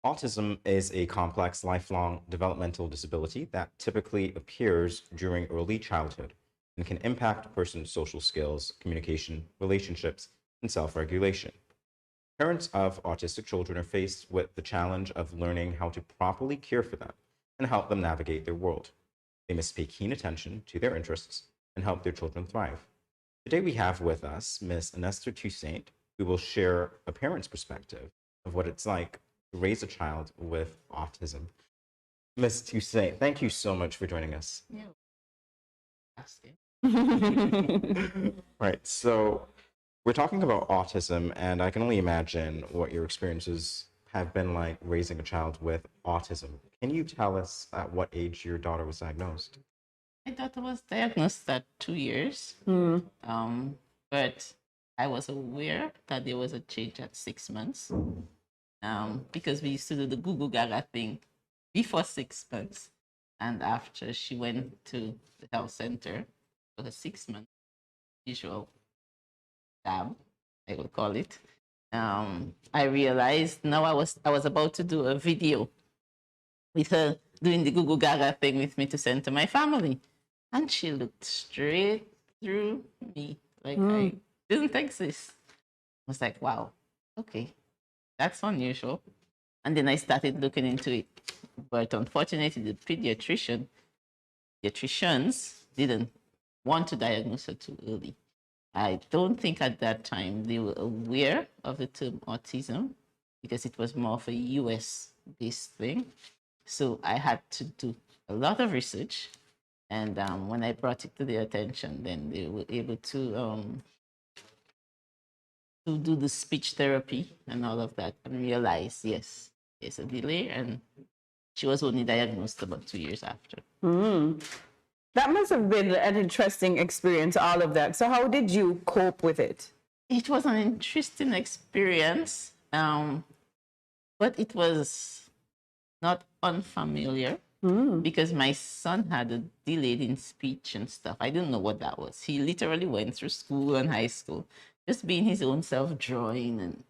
Autism is a complex, lifelong developmental disability that typically appears during early childhood and can impact a person's social skills, communication, relationships, and self regulation. Parents of autistic children are faced with the challenge of learning how to properly care for them and help them navigate their world. They must pay keen attention to their interests and help their children thrive. Today we have with us Ms. Anesta Toussaint, who will share a parent's perspective of what it's like to raise a child with autism. Ms. Toussaint, thank you so much for joining us. Yeah. Asking. Right, so we're talking about autism, and I can only imagine what your experiences have been like raising a child with autism. Can you tell us at what age your daughter was diagnosed? My daughter was diagnosed at 2 years, but I was aware that there was a change at 6 months because we used to do the Google Gaga thing before 6 months. And after she went to the health center for the 6 month visual lab, I will call it, I realized now I was about to do a video with her doing the Google Gaga thing with me to send to my family. And she looked straight through me like I didn't exist. I was like, wow, okay, that's unusual. And then I started looking into it. But unfortunately, the pediatricians didn't want to diagnose her too early. I don't think at that time they were aware of the term autism because it was more of a US-based thing. So I had to do a lot of research. And when I brought it to their attention, then they were able to do the speech therapy and all of that and realize, yes, there's a delay. And she was only diagnosed about 2 years after. That must have been an interesting experience, all of that. So how did you cope with it? It was an interesting experience, but it was not unfamiliar because my son had a delayed in speech and stuff. I didn't know what that was. He literally went through school and high school, just being his own self, drawing, and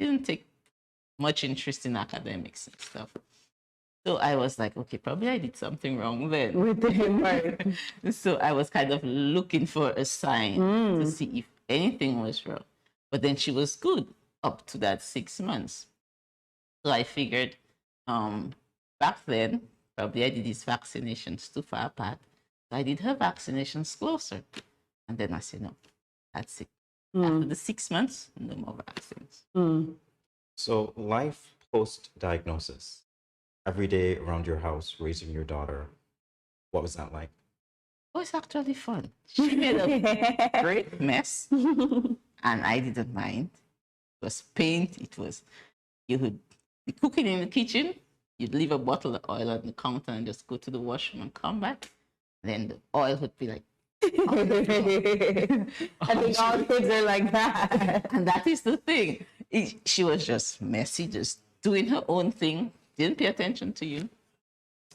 didn't take much interest in academics and stuff. So I was like, okay, probably I did something wrong then. With him, right? So I was kind of looking for a sign to see if anything was wrong. But then she was good up to that 6 months. So I figured back then, probably I did these vaccinations too far apart. So I did her vaccinations closer. And then I said, no, that's it. After the 6 months, no more vaccines. So, life post diagnosis, every day around your house, raising your daughter, what was that like? Oh, it's actually fun. She made a great mess, and I didn't mind. It was paint. It was, you would be cooking in the kitchen, you'd leave a bottle of oil on the counter and just go to the washroom and come back. Then the oil would be like, I think all kids are like that. and that is the thing. She was just messy, just doing her own thing, didn't pay attention to you.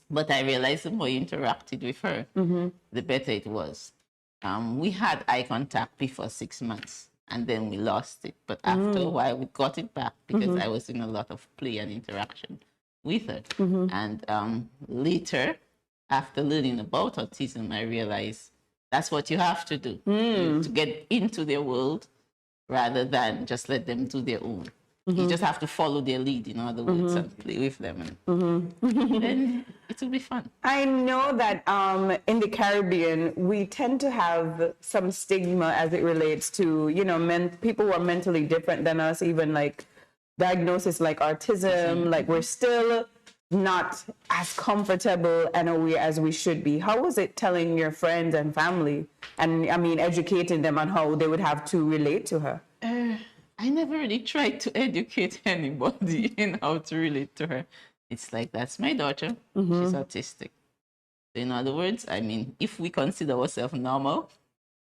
But I realized the more you interacted with her, the better it was. We had eye contact before 6 months, and then we lost it. But after a while, we got it back because I was in a lot of play and interaction with her. And later, after learning about autism, I realized that's what you have to do, to get into their world rather than just let them do their own. You just have to follow their lead, in other words, and play with them. And then it will be fun. I know that in the Caribbean, we tend to have some stigma as it relates to, you know, people who are mentally different than us, even like diagnosis like autism, like we're still not as comfortable and aware as we should be. How was it telling your friends and family, and I mean, educating them on how they would have to relate to her? I never really tried to educate anybody in how to relate to her. It's like, that's my daughter. She's autistic. In other words, I mean, if we consider ourselves normal,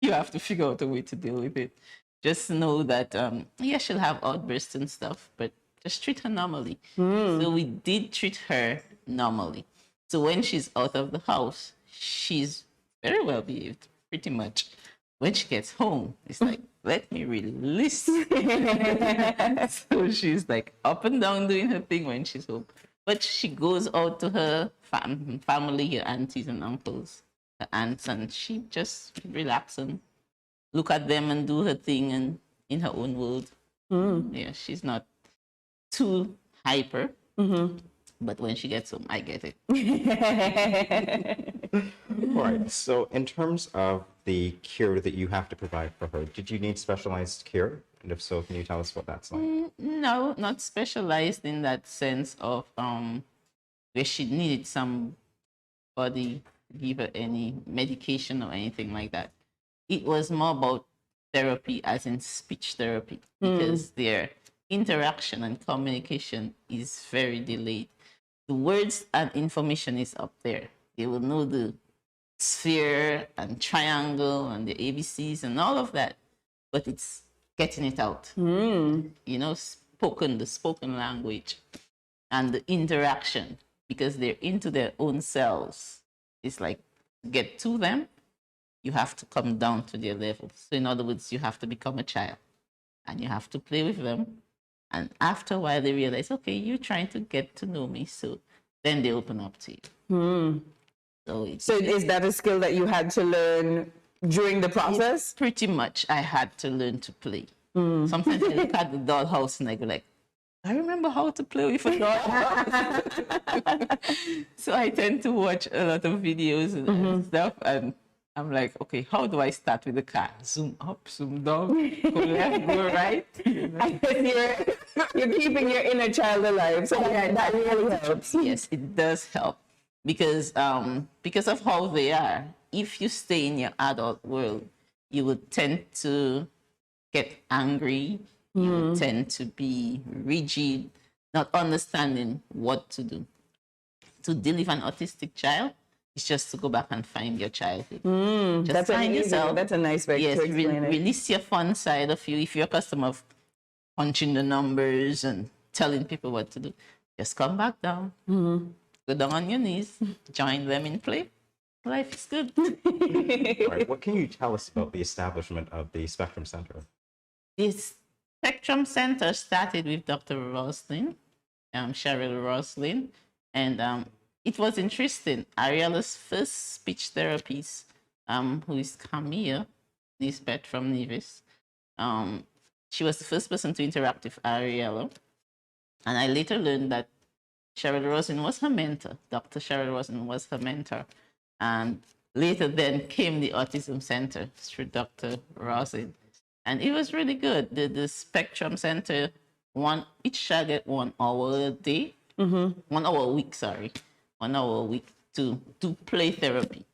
you have to figure out a way to deal with it. Just know that, yeah, she'll have outbursts and stuff, but just treat her normally. So we did treat her normally. So when she's out of the house, she's very well behaved, pretty much. When she gets home, it's like, let me release. So she's like up and down doing her thing when she's home. But she goes out to her family, her aunties and uncles, her aunts, and she just relax and look at them and do her thing and in her own world. Yeah, she's not too hyper. But when she gets home, I get it. All right. So, in terms of the care that you have to provide for her, did you need specialized care? And if so, can you tell us what that's like? No, not specialized in that sense of where she needed somebody to give her any medication or anything like that. It was more about therapy, as in speech therapy, because their interaction and communication is very delayed. The words and information is up there. They will know the sphere and triangle and the ABCs and all of that, but it's getting it out. You know, the spoken language and the interaction, because they're into their own selves. It's like, to get to them, you have to come down to their level. So in other words, you have to become a child and you have to play with them. And after a while, they realize, okay, you're trying to get to know me. So then they open up to you. So is that a skill that you had to learn during the process? Pretty much, I had to learn to play. Sometimes I look at the dollhouse and I go like, I remember how to play with a doll. So I tend to watch a lot of videos and stuff, and I'm like, okay, how do I start with the car? Zoom up, zoom down, go left, go right. I guess you're keeping your inner child alive, so that really helps. Yes, it does help because of how they are. If you stay in your adult world, you would tend to get angry. You would tend to be rigid, not understanding what to do. To deal with an autistic child, it's just to go back and find your childhood. Just find yourself. That's a nice way to explain it. Release your fun side of you. If you're accustomed of punching the numbers and telling people what to do, just come back down. Go down on your knees, join them in play. Life is good. All right. What can you tell us about the establishment of the Spectrum Center? This Spectrum Center started with Dr. Roslin, Cheryl Roslin, and it was interesting. Ariela's first speech therapist, who is Camille Nisbet from Nevis, she was the first person to interact with Ariela. And I later learned that Cheryl Roslin was her mentor. Dr. Cheryl Roslin was her mentor. And later then came the Autism Center through Dr. Roslin. And it was really good. The Spectrum Center, each child get 1 hour a day, 1 hour a week, 1 hour a week to do play therapy,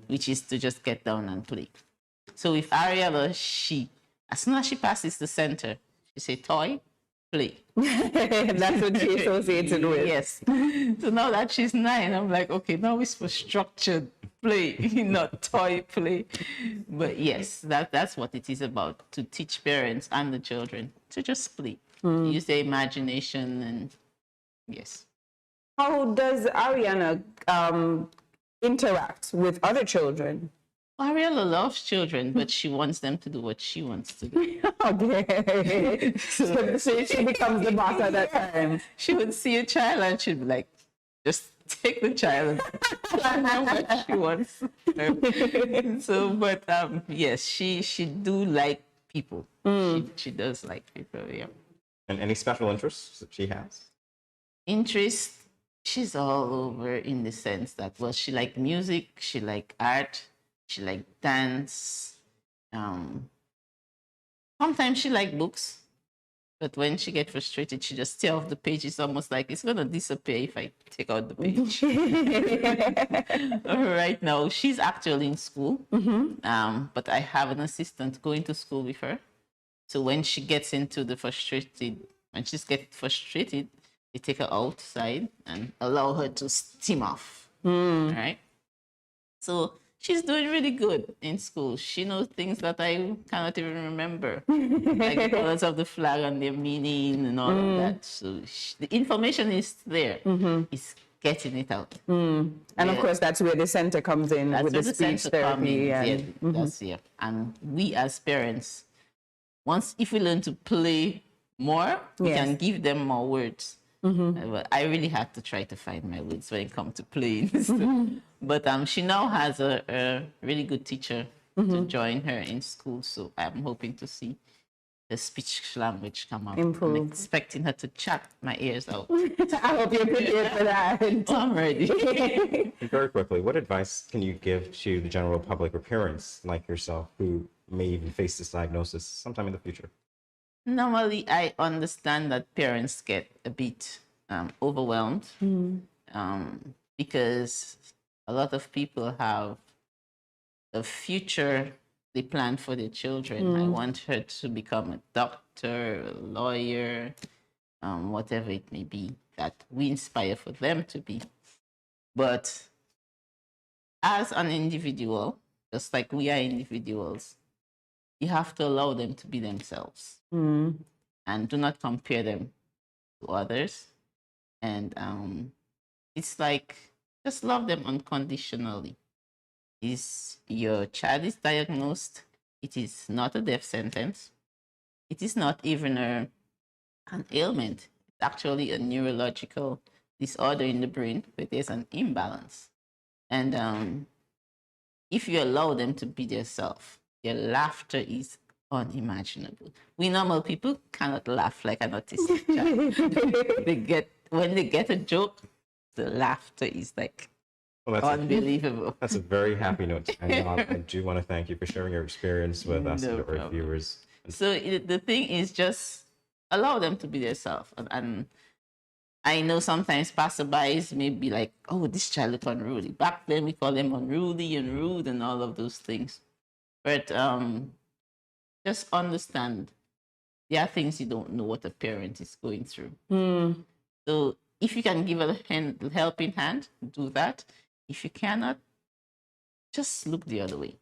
which is to just get down and play. So with Ariella, as soon as she passes the center, she say, toy, play. That's what she associates it with. Yes. So now that she's 9, I'm like, okay, now it's for structured play, not toy play. But yes, that's what it is about, to teach parents and the children to just play, use their imagination, and yes. How does Ariana interact with other children? Ariella loves children, but she wants them to do what she wants to do. Okay. So she becomes the boss at that time. She would see a child and she'd be like, just take the child and do what she wants. So, but yes, she do like people. She does like people, yeah. And any special interests that she has? Interest, she's all over in the sense that, well, she like music, she like art, she like dance. Sometimes she like books, but when she gets frustrated, she just tear off the page. It's almost like it's gonna disappear if I take out the page. Right now, she's actually in school, but I have an assistant going to school with her. So when she gets into when she's getting frustrated, they take her outside and allow her to steam off. Right? So she's doing really good in school. She knows things that I cannot even remember, like the colors of the flag and their meaning and all of that. So the information is there. It's getting it out. And of course, that's where the center comes in with the speech therapy. And we as parents once if we learn to play more, we can give them more words. But I really had to try to find my words when it comes to playing. But she now has a really good teacher to join her in school, so I'm hoping to see the speech language come out. Improve. I'm expecting her to chat my ears out. I hope you're prepared for that. Oh, I'm ready. Very quickly, what advice can you give to the general public or parents like yourself who may even face this diagnosis sometime in the future? Normally, I understand that parents get a bit overwhelmed because a lot of people have the future they plan for their children. I want her to become a doctor, a lawyer, whatever it may be that we inspire for them to be. But as an individual, just like we are individuals, you have to allow them to be themselves and do not compare them to others. And it's like just love them unconditionally. Is your child is diagnosed, it is not a death sentence. It is not even an ailment. It's actually a neurological disorder in the brain where there's an imbalance. And if you allow them to be themselves, their laughter is unimaginable. We normal people cannot laugh like an autistic child. When they get a joke, the laughter is like unbelievable. That's a very happy note. And I do want to thank you for sharing your experience with us and our viewers. So the thing is just allow them to be themselves. And I know sometimes passerbys may be like, oh, this child is unruly. Back then we call them unruly and rude and all of those things. But just understand there are things you don't know what a parent is going through. So if you can give a helping hand, do that. If you cannot, just look the other way.